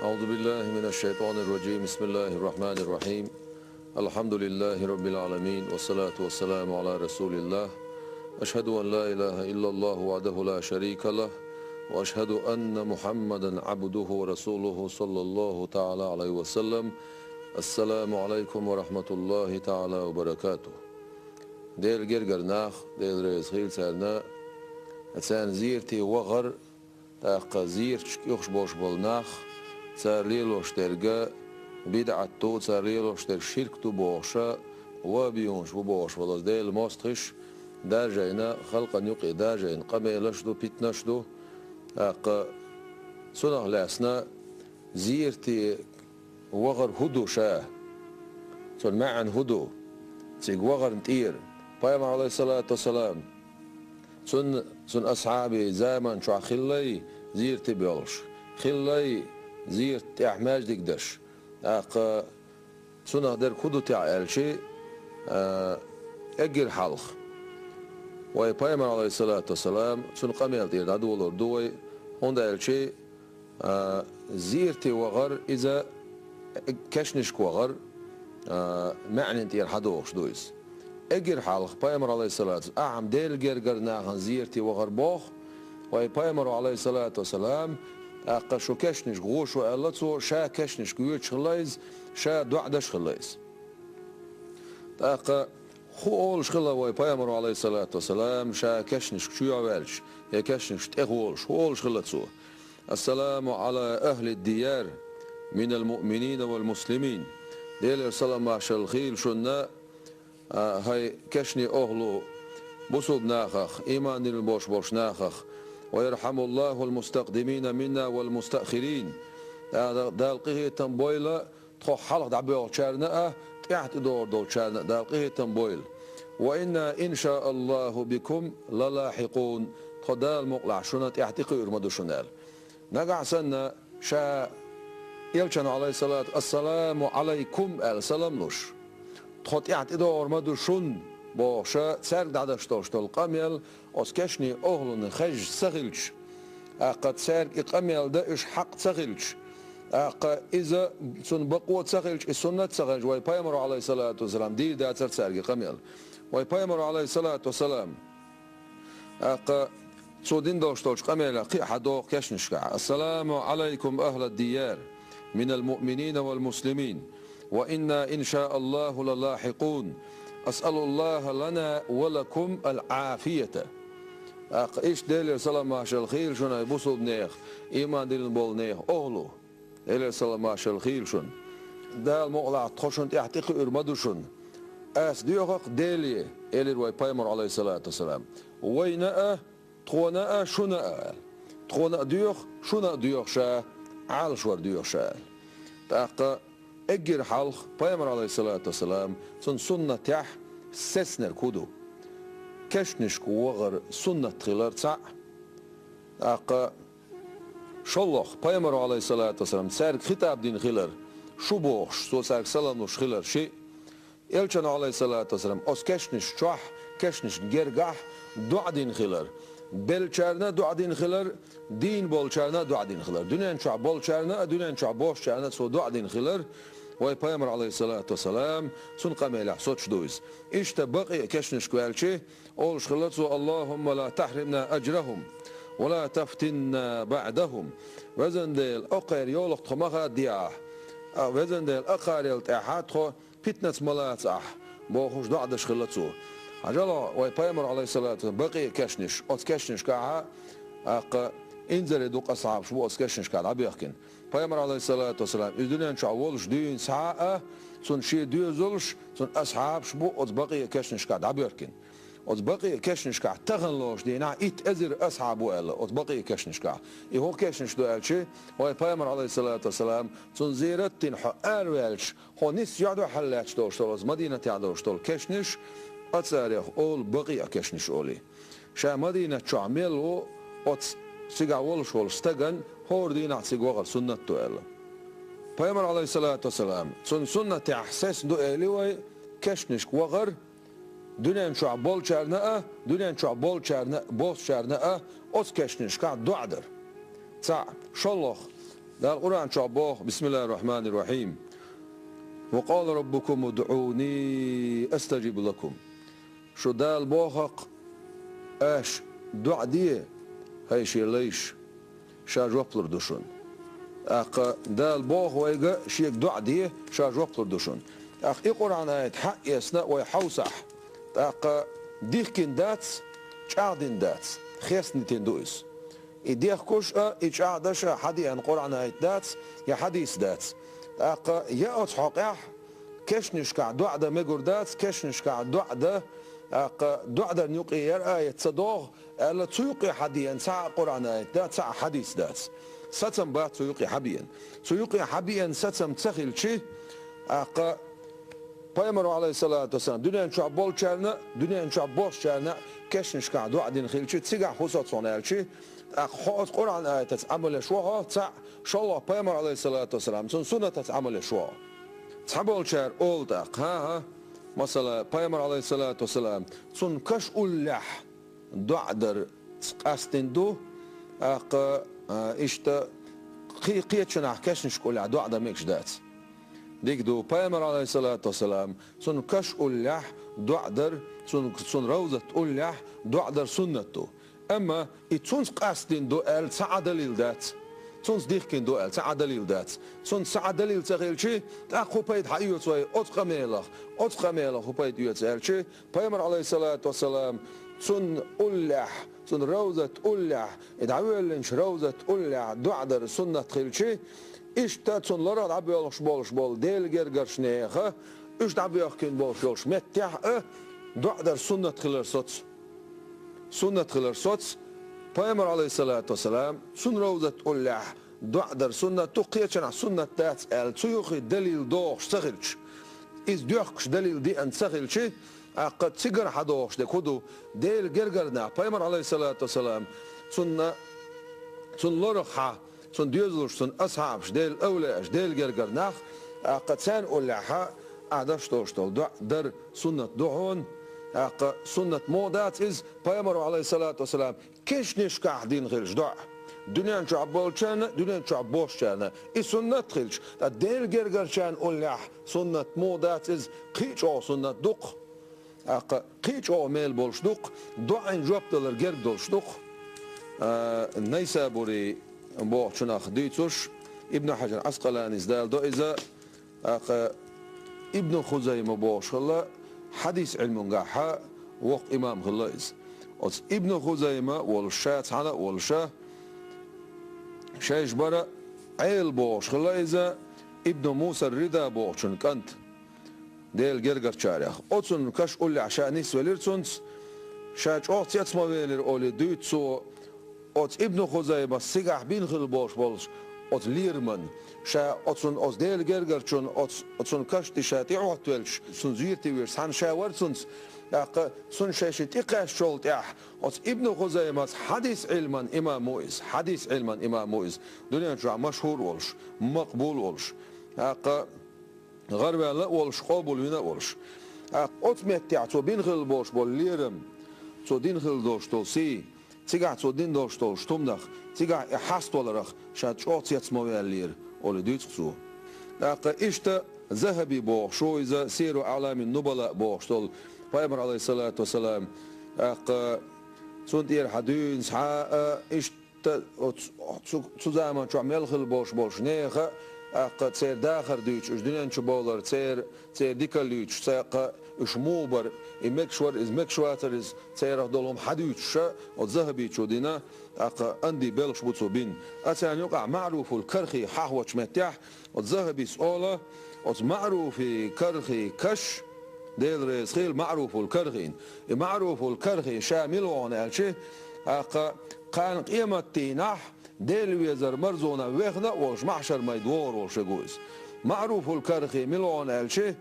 أعوذ بالله من الشيطان الرجيم. بسم الله الرحمن الرحيم. الحمد لله رب العالمين والصلاة والسلام على رسول الله. أشهد أن لا إله إلا الله وحده لا شريك له وأشهد أن محمدا عبده ورسوله صلى الله تعالى عليه وسلم. السلام عليكم ورحمة الله تعالى وبركاته. ديل جرجرناخ ديل رزخيل سالنا أتسان زيرتي وغر تاق زير يخش بوش بولناخ سارليلوش ترجع بدعتو سارليلوش تر شركتو بوشا وبيونش بوش والله ديل ماستخش داجينا خلقا يقي داجين قميلشدو بيتنشدو أق سنة لاسنا زيرتي وغر هدو شاه سن معن هدو تيق وغر نتير بايم عليه الصلاة والسلام سن أصحابي زمان شو خلي زيرتي بيولش خلي زيرت أحماج ديكدش أق سنة در هدو تعال شيء أجر حلق وي بايم عليه الصلاة والسلام سن قميل تير عدول دوي هون دا شيء زيرتي وغر إذا كشنش وغر معنى انتير حدوش دويس اجر حالخ بايمر عليه الصلاة والسلام اعم ديل جرجر ناغن زيرتي وغر بوخ وي بايمر عليه الصلاة والسلام اقا شو كشنش غوشو الاتو شا كشنش قيوش خلايز شا دعدش خلايز اقا خو اولش خلا وي بايمر عليه الصلاة والسلام شا كشنش شو يعوالش يا كشنش تغولش خو اولش خلاتو. السلام على أهل الديار من المؤمنين والمسلمين. ديل السلام معشر الخيل شنا هاي كشني أهلو بصوب ناخخ إيمان البوش بوش ناخخ ويرحم الله المستقدمين منا والمستأخرين. دالقيه تنبويلة تخو حلق دعبيو شارنا تحت دور دول شارنا دالقيه تنبويل وإنا إن شاء الله بكم للاحقون تخدال مقلع شنا تحت قير مدو شنال نقع سنة شا يلشن عليه الصلاة السلام عليكم السلام لوش تخط اعتدار مدو شن بوشا سرق دعدش توشتل قميل اسكشني اهلن خج سغلش اقد سرق قميل دا اش حق سغلش اقا اذا سن بقوة سغلش السنة سغلش وي بايمر عليه الصلاة والسلام دي دا سرق قميل وي بايمر عليه الصلاة والسلام اقا سودين دوشتولش قميلة قي حدوق كشنشكع. السلام عليكم أهل الديار من المؤمنين والمسلمين وإنا إن شاء الله للاحقون. أسأل الله لنا ولكم العافية. إيش ديل سلام معشر الخير شون يبوسوا بنيخ إيمان ديل بول نيخ أهلو ديل سلام معشر الخير شون دال مقلع تخشون تحتقي إرمدو شون أس ديوخق ديلي إلي روي بايمر عليه الصلاة والسلام وينأ تخونا شونا تخونا ديوخ شونا ديوخ شا عال شوار ديوخ شا تاقا اجر حلق بايمر عليه الصلاة والسلام سنة تح سسنر كودو كشنش وغر سنة خلار تسع تاقا شلوخ بايمر عليه الصلاة والسلام سارك خطاب دين خلار شو بوخش سو سارك سلام نوش خلار شيء يلشن عليه الصلاة والسلام أس كشنش شح كشنش جرجح دع دين خلار بلچارنا دعا دين خلر دين بولچارنا دعا دين خلر دنيا شعب بولچارنا دنيا شعب بوشچارنا سو دعا دين خلر وي بايمر عليه الصلاة والسلام سن قميلع صوتش دويس إشتا بقي كشنش كوالشي أولش خلصو اللهم لا تحرمنا أجرهم ولا تفتنا بعدهم وزن ديل أقير يولق تخمخا دياه وزن ديل أقير يلتاحات خو بيتنس ملات أح بوخوش دعدش خلصو عجلا وي بايمر عليه الصلاة والسلام بقي كشنش أوت كشنش كاها أق إنزل دوق أصحاب شو أوت كشنش كاها عبيخكن بايمر عليه الصلاة والسلام إذن شعولش دين ساعة سن شي ديوزلش سن أصحاب شو أوت بقي كشنش كاها عبيخكن أوت بقي كشنش كاها تغنلوش دينا إت أزر أصحاب وإلا أوت بقي كشنش كاها إيه كشنش دو ألشي وي بايمر عليه الصلاة والسلام سن زيرتين حق أروالش هو نس يعدو حلاتش دوشتولز مدينة يعدوش دول كشنش أتصاريخ أول بقي كشنش أولي شا مدينة شعمل و أتس سيقاولش والستغن هور دينا سيقوغر سنة تو إلا بايمر عليه الصلاة والسلام سنة تحسس دو إلي وي كشنش وغر دنيا شعب بول شارنا دنيا شعب بول شارنا بوس شارنا أتس كشنش كا دعدر تسع شلوخ القرآن شعبوه بسم الله الرحمن الرحيم وقال ربكم ادعوني استجب لكم شو دال بوخق اش دع ديه هاي شي ليش شا جوبلر دوشون اق دال بوخ ويغا شيك دع ديه شا جوبلر دوشون اق القرآن ايت حق يسنا ويحوسح اق ديخكن داتس چاردين داتس خيسن تندويس إديخ كوش إتشاعدش حدي أن قرآن ايت داتس يا حديث داتس اق يا حقيح كشنشكع دعدة مجور داتس كشنشكع دعدة اق دعدة نيوقي يرأي تصدوغ ألا تسوقي حديا ساعة قرآن ايت داتس ساعة حديث داتس ستم بات تسوقي حبيا ستم تسخيل شي اق Peygamber aleyhissalatu vesselam dünyanın çok bol çelne, dünyanın çok boş çelne keşniş ka duadin xilçi tsiga husat sonelçi خاص قرآن آيات عمل شوها تاع شاء الله Peygamber aleyhissalatu vesselam son sünnet عمل شوها تحبول شر اول دق ها مثلا Peygamber aleyhissalatu vesselam son kaş ullah duadır قاستندو işte قيتشنا keşniş kula duada mekşdat ديكدو Peygamber aleyhissalatu vesselam son kaş ullah duadır son ravzat ullah duadır sünnetto اما اتسونس قاستين دو ال ساعه دليل دات تسونس ديخكين دو ال ساعه دليل دات تسونس ساعه دليل تغيلشي تا خوبايد حيو توي اوتقميلا خوبايد يوتسالشي Peygamber aleyhissalatu vesselam تسون ullah تسون روزه ullah ادعويلنش روزه ullah duadır sünnet خيلشي işte تسونlara عبيولش بول ديل gergerşnehe üç عبيوخكين بولش متح duadır sünnet خيلر صوت سنة خلال صوت Peygamber aleyhissalatu vesselam sun rovzat ullah duadar sunna tuqiyachana sunna tat el tsuyuqi dalil dox saghilch iz duqsh dalil di an saghilch aqad sigar hadox de kudu del gergarna Peygamber aleyhissalatu vesselam sunna sun lorha sun diyozluş sun ashabsh del awlash del gergarna aqad san ullaha adash toştol duadar sunnat duhun سنة مودات إز Peygamber aleyhissalatu vesselam keşniş kahdin xilç da dünyanın çok bol çana dünyanın çok boş çana sünnet xilç da del gerger çan ullah sünnet modat iz qiç o sünnet duq qiç o mel bolşduq duan jopdalar gerg dolşduq neyse buri bu çunaq diytuş İbn Hacer Asqalani izdal do iza İbn Huzeyme boşalla حديث علم قاحة وق إمام خلاص ابن خزيمة والشات على والشا شايش برا عيل بوش خلاصة ابن موسى الرضا بوشن كنت ديل جرجر شارخ أتصن كش أولي عشان نسوى ليرتونس شاش أوت يتسمى ويلر أولي دوتسو أت ابن خزيمة سجح بين خل بوش بولش أت ليرمن شا أتصن أص ديل جرجر شون أتصن كش تشاتي عطولش سن زيرتي ويرس هن شاورسونس سن شاشة إقاش شولت أص ابن خزيمة حديث علما إمام مويز دنيا جا مشهور ولش مقبول ولش غرب لا ولش قابل ونا ولش أتمتع تو بين خل بوش بول ليرم تو دين خل دوش تولسي تيجا تو دين دوش تول شتومدخ تيجا حاست ولرخ شات أوت يتسمى لير أولي ديتسو إشتا ذهبي بوخ شو إذا سيروا أعلام النبلاء بوخ شتول Peygamber aleyhissalatu vesselam سنتير حدين سحاء إشتا تزامن شو عمل خل بوش نيخا تسير داخل ديتش دنيا شبولر تسير ديكاليتش ساق إشموبر إمكشواتر تسير دولهم حديتش وذهبي شو دينا عندي بلش بوتسو بين أتان يقع معروف الكرخي حهوش متاح وذهبي سؤاله معروف كرخي كش ديل ريسخيل معروف الكرخين معروف الكرخي شامل وعنالشي كان قيمتي نح ديل ويزر مرزونا ويخنا وش محشر ما يدور وش جوز معروف الكرخي ملون الشي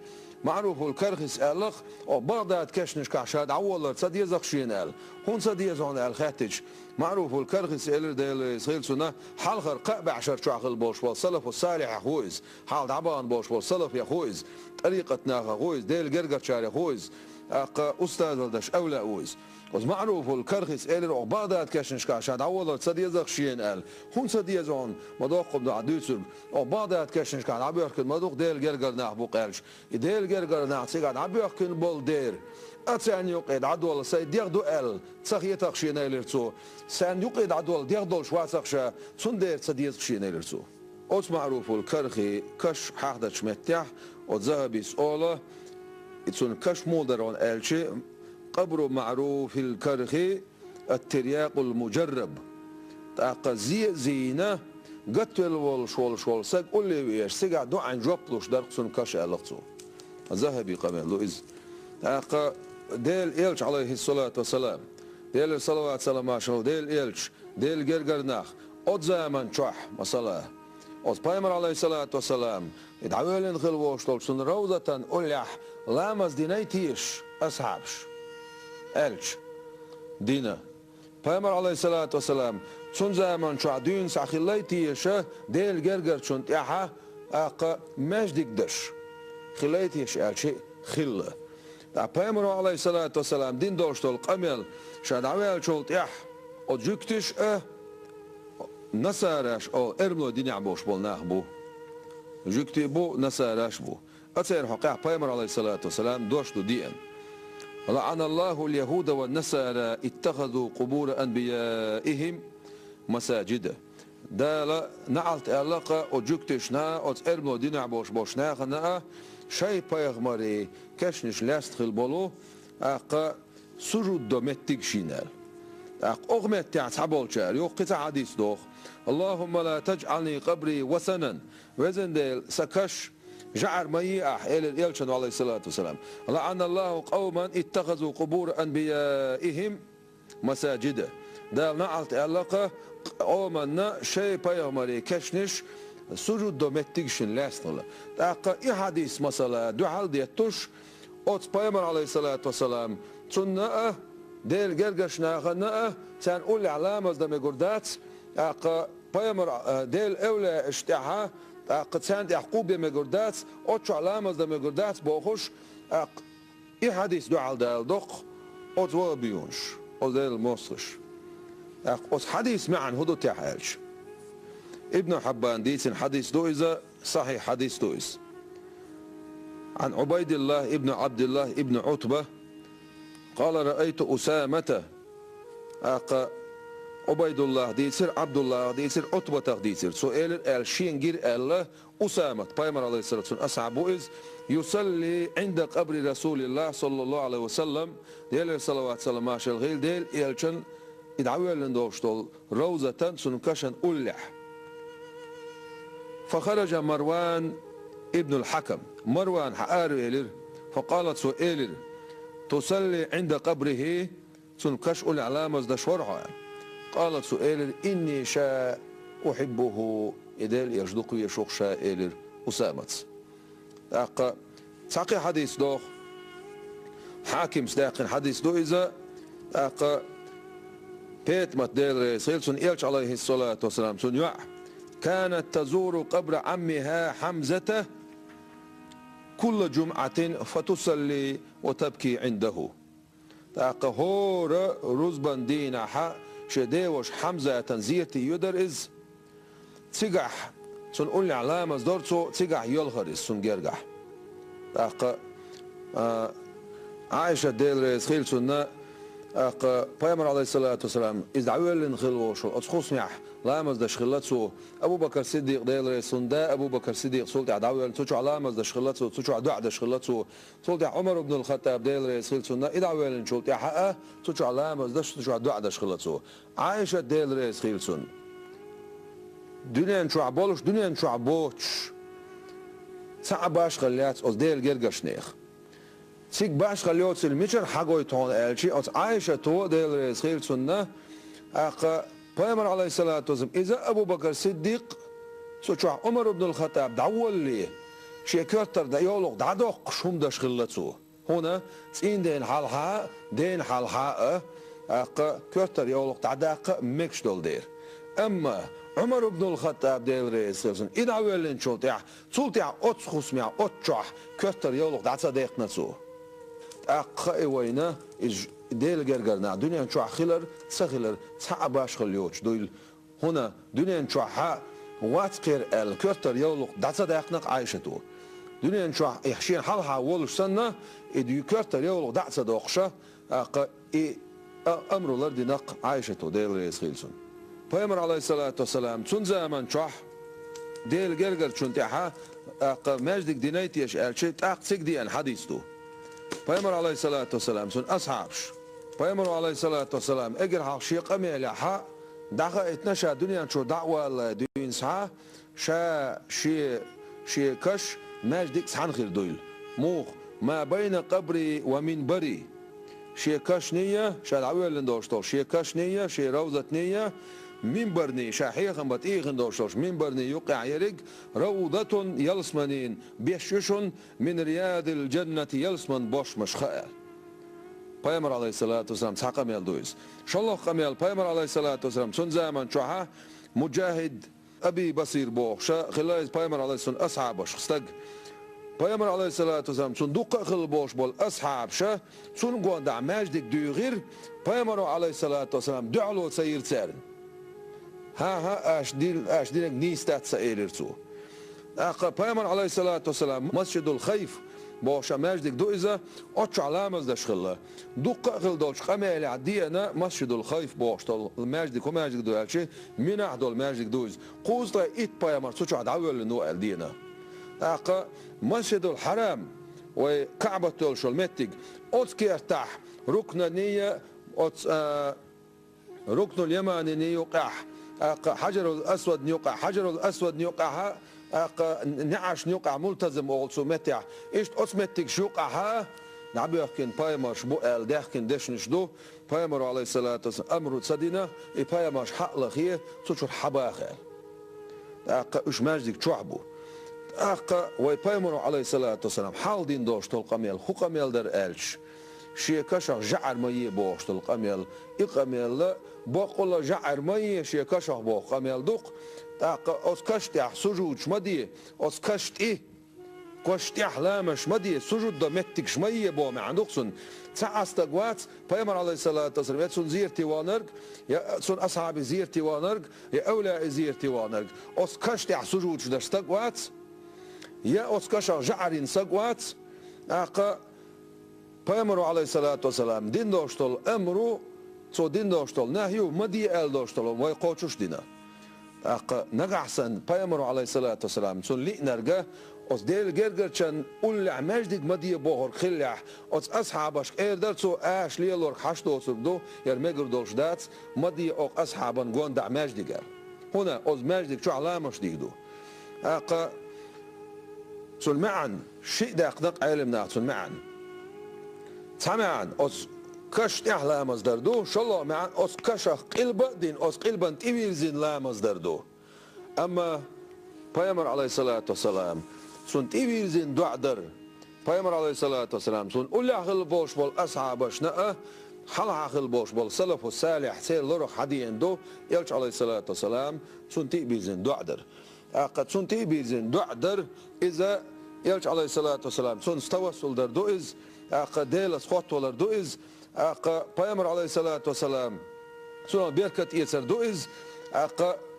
معروف الكرخي سألق وبغداد كشنش كعشاد عولر صد يزق شينال هون صد يزون الخاتج معروف الكرخي سألر ديل سخيل سنة حلخر قاب عشر شعخل بوش والسلف الصالح خويز حال عبان بوش والسلف يا خويز طريقة ناخا خويز ديل جرجر شاري خويز أستاذ الدش أولى خويز وز معروف الكرخس إلر أو بغداد كشنش كاشاد عوض صديق شين إل هون صديق زون مدوق بدو عدوسر أو بغداد كشنش كان عبير كن مدوق ديل جرجر نحبو قالش ديل جرجر نحسيقاد عبير كن بول دير أتسان يقيد عدول سيد يغدو إل تسخيتك شين إلرتو سان يقيد عدول يغدول شواسخشا صندير صديق شين إلرتو أوت معروف الكرخي كش حاحدة شمتح أو ذهبي سؤاله يتسون كش مودرون إلشي قبر معروف الكرخي الترياق المجرب تاقا زينة قتل والشول ساق قول لي ويش سيقع دو عن جوبلوش درقسون كش ألقصو ذهبي قبل لو إز تاقا ديل إلش عليه الصلاة والسلام ديل الصلوات سلام عشان ديل إلش ديل جرجرناخ أود زمان شح مصلاة أود بايمر عليه الصلاة والسلام يدعوين خلوش طول روزة أولح لامز دينيتيش أصحابش ألش دينا بايمر عليه الصلاة والسلام تون زمان شو عدين ساخليتيش ديل جرجر شون تياها أق مجدك دش خليتيش ألشي خلة بايمر عليه الصلاة والسلام دين دوشتول قميل شاد عويل شول تياح أجوكتش نسارش أو إرملو دين عبوش بول ناخبو جوكتي بو نسارش بو أتسير حقيقة بايمر عليه الصلاة والسلام دوشتو دين لعن الله اليهود والنصارى اتخذوا قبور أنبيائهم مساجد دالا نعلت علاقة وجوكتشنا وتقربلو دين عبوش بوشنا خنا شاي بايغماري كشنش لاست خلبولو أقا سجود دومتك شينال أغمت تعتبول شار يوقع حديث دوخ اللهم لا تجعلني قبري وثنا وزن ديل سكش جعر ميئح إلى الإلشن عليه الصلاة والسلام لعن الله قوما اتخذوا قبور أنبيائهم مساجد دا نعلت علاقة قومنا شيء بايغماري كشنش سجود دومتكشن لاستغل تاقا إي حديث مثلا دو حال ديتوش أوت بايغمار عليه الصلاة والسلام تنأه ديل جرجشنا غنأه تان أولي علامة دمي قردات تاقا بايغمار ديل أولي اشتاحها قد يعقوب بمجردات أوتشو علامة بمجردات بوخش إيه حديث دو على دال دق أوت ولا بيونش أو دال المصرش أوت حديث معا هدو تحالش ابن حبان ديتن حديث دويزة صحيح حديث دويز عن عبيد الله ابن عبد الله ابن عتبة قال رأيت أسامة عبيد الله ديتر عبد الله ديتر عتبة ديتر سؤال الشين غير الله أسامة بايمر عليه الصلاة والسلام أصحابه إذ يصلي عند قبر رسول الله صلى الله عليه وسلم ديل صلوات سلام عشان غير ديل إلشن يدعوه لندوشتول روزة سنكشن أولح فخرج مروان ابن الحكم مروان حقار إلر فقالت سؤال تصلي عند قبره سنكش أولي علامة دشورها قالت سؤال إني شاء أحبه إدال يجدق يشوق شاء إلر أسامة تاقي حديث دوخ حاكم سداقين حديث دو إذا بيت متدير رسيلسون إلش عليه الصلاة والسلام سنيوع كانت تزور قبر عمها حمزة كل جمعة فتصلي وتبكي عنده هور رزبان دينها شديوش حمزة تنزيرتي يدرز تيجح سنقول لي علامة دورتو تيجح يلغرز سنجرجح عائشة ديل خيل سنة بايمر عليه الصلاة والسلام إذا عويل نخلوش أتخص معه لامز دش خلته أبو بكر الصديق ديل سندا أبو بكر الصديق سلطة عداويل تشوع لامز دش خلته تشوع دع دش خلته سلطة عمر بن الخطاب ديل خيل سنة إذا عويل نشوت حقه تشوع لامز دش تشوع دع دش خلته عائشة ديل خيل سن دنيا نشوع بولش دنيا نشوع بوش صعب باش خليات أز ديل جرجش نيخ سيك باش خليوت الميشر حقوي تون الشي أو عائشة تو ديل خيل سنة بايمر عليه الصلاة والسلام إذا أبو بكر الصديق سوتشع عمر بن الخطاب دعول لي شي كتر دا يولق دعدوق شوم داش خلتو هنا تين دين حالها كتر يولق دعداق مكش دول دير أما عمر بن الخطاب ديل رئيس إذا أولين شولتيع سولتيع أتخص مع أتشح كتر يولق دعتا ديق نسو أقا وينا ديل جرجرنا دنيا شو خلر سخلر صعب باش خليوش دويل هنا دنيا شو ح واتقر الكرتر يولق دعسة دقنق عايشته دنيا شو يحشين حلها ولش سنة إديو كرتر يولق دعسة دقشة أمر الأرض نق عايشته ديل رئيس خيلسون پیامبر علیه الصلاة والسلام چون زمان چوح ديل جرجر چون تحا مجدك دينيتيش الشيء تاق دي ان حديث تو پیامبر علیه الصلاة والسلام چون أصحابش پیامبر علیه الصلاة والسلام اگر حق شيء قمي لحا دعوة اتنشا دنيا شو دعوة دين ساعة شا شي كش مجدك سحن خير دويل موخ ما بين قبري ومنبري شي كش نية شا دعوة لندوشتول شي كش نية شي روضة نية منبرني شاحيخا بطيخن دوشتوش منبرني يقع يرق روضة يلسمنين بيششن من رياض الجنة يلسمن بوش مشخائل پیامبر علیه الصلاة والسلام سحقم يلدويز شالله قميل پیامبر علیه الصلاة والسلام سن زمان شوحا مجاهد أبي بصير بوخ شا خلاص پیامبر علیه السلام أصحابش خستق پیامبر علیه الصلاة والسلام سن دقة خل بوش بول أصحاب شا سن قوان دع ماجدك دوغير پیامبر علیه الصلاة والسلام دعلو سير تسارن ها أشدينك نيستات سائر تو پیامبر علیه الصلاة والسلام مسجد الخيف باشا ماجدك دو إذا أتش علامز دشخله دقة خل دوش قميل عدينا مسجد الخيف باش طال ماجدك وماجدك دو هالشيء من أحد ماجدك دوز قوز لا إت پیامبر سوتش عد عول إنه الدينا مسجد الحرام وكعبة الشلمتك أتس كيرتاح ركن نية أتس ركن اليماني نيوقع حجر الأسود نيوقع حجر الأسود نيوقعها نعش نيوقع ملتزم أولسو متع إيش أسمتك شوقعها نعبي يحكين بايمر شبو ال دحكين دشنش دو بايمر عليه الصلاة والسلام أمر تصدينا إي بايمر حق لخيه تشوف حباخل إيش ماجدك شعبو وي بايمر عليه الصلاة والسلام حال دين دوش تلقميل خو قميل در ألش شي كشخ جعر مي بوش تلقميل إقميل بقول جعر مي شي كشخ بو قميل دوق أس كشت سجود شمدي أس كشت إيه كشت أحلام شمدي سجود دمتك شمية بو معندوقسن تعستقوات پیامبر عليه الصلاة والسلام يتسون زيرتي وانرق يتسون أصحاب زيرتي وانرق يا أولى زيرتي وانرق أس كشت سجود شدستقوات يا أس كشخ جعرين سقوات پیامبر عليه الصلاة والسلام دين دوشتل أمرو تو دين دوشتل نهيو مدي ال دوشتل وي قوتشوش دينا نقحسن پیامبر عليه الصلاة والسلام سن لي نرجع أس ديل جرجرشن أولع مجدك مدي بوهر خلع أس أصحابش إيردر تو آش ليلور حشتو سبدو يرمجر دوش دات مدي أو أصحابن جون دع مجدك هنا أس مجدك شو علامش ديدو سن معن شيء دقنق علمنا سن معن سمعن أس كشت أحلام أصدردو شالله معن أس كشخ قلبا دين أس قلبا تيويرزين لام أصدردو أما پیامبر عليه الصلاة والسلام سن تيويرزين دعدر پیامبر عليه الصلاة والسلام سن أولع خل بوش بول أصحابش نأ حلع خل بوش بول سلف الصالح سير لرخ حديين دو يلش عليه الصلاة والسلام سن تيويرزين دعدر قد سن تيويرزين دعدر إذا يلش عليه الصلاة والسلام سن استوصل در دو إز ديل سخوت ولا دو إز پیامبر عليه الصلاة والسلام سن بيركت يسر دو إز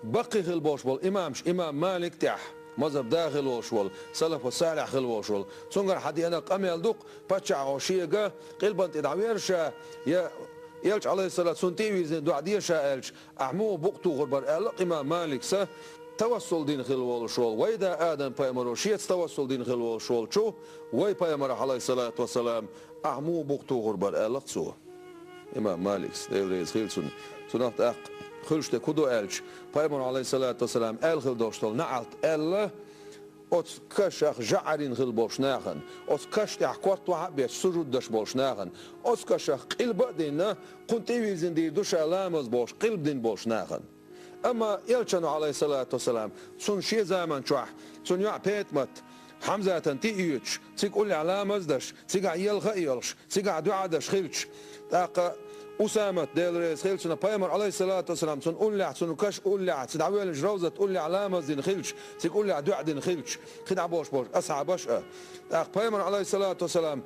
بقي خل بوش بول إمام مالك تح مذهب داخل وشول سلف الصالح خل وشول سنجر حدي أنا قميل دوق بتشع وشيجا قلبنت إدعويرشا يا يلش عليه الصلاة سنتي زين دعدية شائلش أحمو بقتو غربر ألق إمام مالك سه توصل دين خل وشول ويدا آدم پیامبر شيت توصل دين خل وشول شو وي پیامبر عليه الصلاة والسلام أحمو بقتو غربر ألق سو إمام مالك ديريز خيل سنات أق خلشته كدو ألش پیامبر عليه الصلاة والسلام أل خل دوشتل نعت أل أت كشخ جعرين خل بوشناخن أت كشت أحكورت وعبيت سجود دش بوشناخن أت كشخ قلب دينا كنت يوزن دير دوش علامز بوش قلب دين بوشناخن أما يلشنو عليه الصلاة والسلام سن شي زمان شوح سن يع بيتمت حمزة تنتيجش تيك قولي علامز دش تيك عيال خيلش تيك عدوع دش خيلش تاق أسامة ديل ريس خيل سنة پیامبر عليه الصلاة والسلام سن أولع سن كش أولع سدعوي الجروزة أولع علامة دين خيلش سيك أولع دعاء دين خيلش خدع بوش أسعى بش پیامبر عليه الصلاة والسلام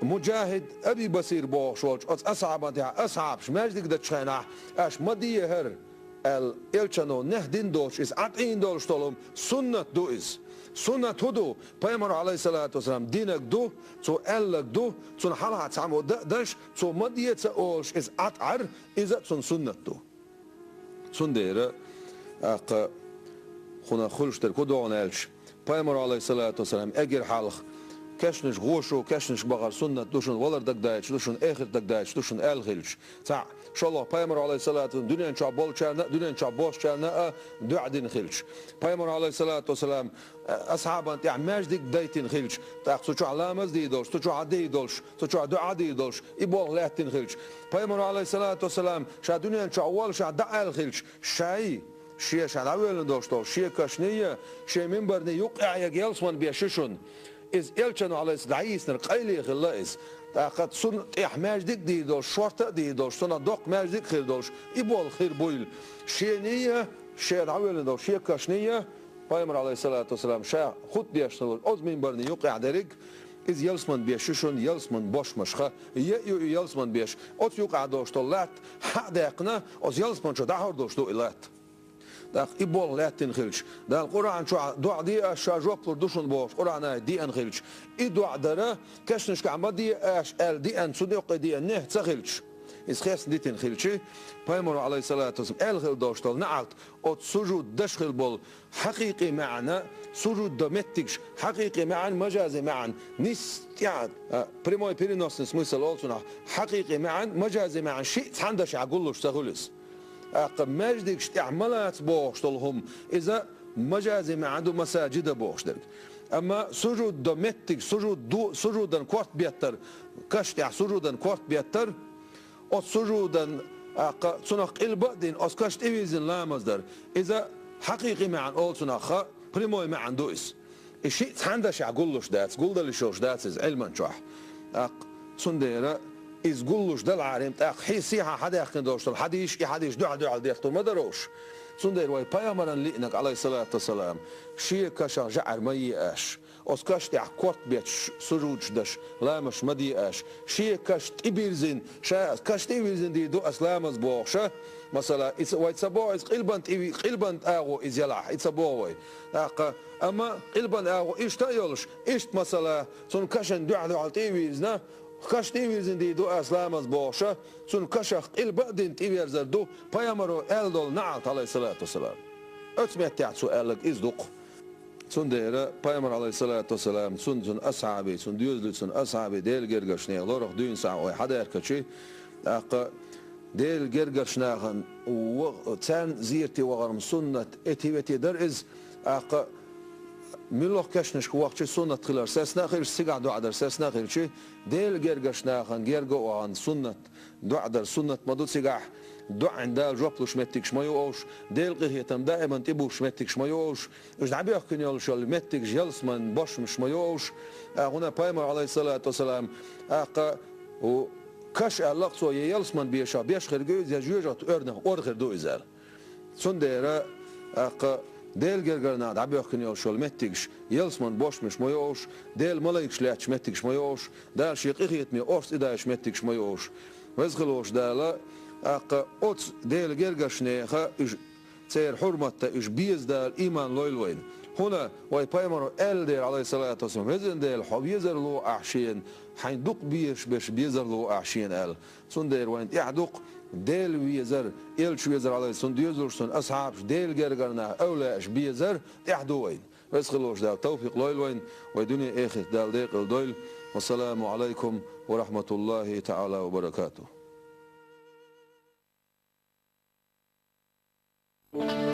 مجاهد أبي بصير بوشوش أصعب أصعب شماجدك دتشخنا أش مديه هر الإلشانو نهدين دوش إس عطين دوش طولهم سنة دو إس سنة هدو بيامر عليه الصلاة والسلام دينك دو تو ألك دو تو حالها تعمو دش تو مديه تأولش إس عطعر إذا تو سنة دو سندير أق خنا خلشتر كدون ألش بيامر عليه الصلاة والسلام أجر حالخ كشنش غوشو كشنش بغر سنة دوشن ولر دقدايش دوشن آخر دقدايش دوشن الخلش تاع إن شاء الله بيامر عليه الصلاة والسلام دنيا إن شاء بول شارنا دنيا إن شاء بوش شارنا دعدين خلش بيامر عليه الصلاة والسلام أصحابا تاع ماجدك دايتين خلش تاع سوتشو علامز دي دولش سوتشو عدي دولش سوتشو دعاء دي دولش يبول لاتين خلش بيامر عليه الصلاة والسلام شا دنيا إن شاء أول شا دعاء الخلش شاي شيء شعلاوي دوشتو شيء كشنية شيء منبرني يقع يجلسون بيششون إز إلشانو على إسدعيس نرقيلي خلاص قد سن إحماج ديك دي دوش شرطة دي دوش سنة دوق ماج ديك خير دوش يبول خير بويل شيء نية شيء عويل دوش شيء كشنية بيامر عليه الصلاة والسلام شا خد بيشتغل أز منبرني يقع دريق إز يلسمن بيششون يلسمن باش مشخة يلسمن بيش أز يقع دوش طلعت حق داقنا أز يلسمن شو دهور دوش دو إلات داق يبول لاتين خلش دا القرآن شو دعاء دي شاجوب دوشن باش قرآن دي ان خلش دعاء درا كشنش كعمدي اش ال دي ان صديق دي ان نه تخلش اسخاس ديتين خلشي بيامر عليه الصلاة والسلام الخل دوشتل نعت او سجود دشخل بول حقيقي معنا سجود دومتكش حقيقي معا مجازي معا نستيعد بريموي بيرينوس نسميسل اولسونا حقيقي معا مجازي معا شيء تحندش عقولوش تغلس ماجدك استعمالات بوشتلهم إذا مجازي ما عنده مساجد بوشتل أما سجود دومتك سجودا كورت بيتر كشتع سجودا كورت بيتر أو سجودا صنق البعدين أو كشت إيزن لا مصدر إذا حقيقي معا أول صنخة بريموي ما عنده إس الشيء تحندش عقولوش داتس قول ده لشوش داتس علما شوح صنديرة إز قولوش ده العالم تاق حيسيها حدا يخن دوشتل حديش يحديش دعا ديختل ما دروش صندير واي بيامران لئنك عليه الصلاة والسلام شيء كشا جعر مي اش أس كاش تاع كورت بيت سجود دش لامش مدي اش شيء كاش تبيرزين شا كاش تبيرزين دي دو اسلامز بوخشة مثلا واي تسبو إز قلبنت اغو إز يلح يتسبو واي اما قلبنت اغو إيش تايولش إيش مثلا صن كاشن دعا تبيرزنا كاش تيفيزن دي دو اسلامز بوشة سن كاشخ البعدين تيفيزر دو بيامرو الدول نعت عليه الصلاة والسلام اتسمعت تعت سؤالك ازدق سن ديرا بيامر عليه الصلاة والسلام سن أصحابي سن ديوزلت سن أصحابي ديل جرجشني لورخ دين ساعة حدا يركشي ديل جرجشناخن وتان زيرتي وغرم سنة اتيبتي در از ملوخ كشنش وقت سنة خلال ساسنا خير سيقع دعدر ساسنا خير شيء ديل جرجشنا خن جرجو عن سنة دعدر سنة مدود سيقع دع دال جوبلوش متكش ما يوش ديل قهيتم دائما تبوش متكش ما يوش اش نعبي اخكن يولش المتكش جلس من باش مش ما يوش هنا بايمر عليه الصلاة والسلام و كش اللقصو يلس من بيشا بيش خير جوز يجوجت ارنه اورخر دو ازال سنديرا ديل جرجرنا دعبي اخكن يولش المتكش يلس من باش مش ما يوش ديل ملايكش لاتش متكش ما يوش دال شيق اخيت مي اورس اداش متكش ما يوش وزغلوش دالا اوتس ديل جرجشنيخا تسير حرمته اش بيز دال ايمان لويلوين هنا واي بايمر ال دير عليه الصلاه والسلام هزن ديل حب يزر له احشين حين دق بيش باش بيزر له احشين ال سون دير وين يعدق ديل ويزر ال شو يزر عليه سون ديزر سون اصحاب ديل جرجرنا اولا اش بيزر تحدوين وزغلوش دال توفيق لويلوين ودنيا اخر دال ديق الدويل والسلام عليكم ورحمه الله تعالى وبركاته.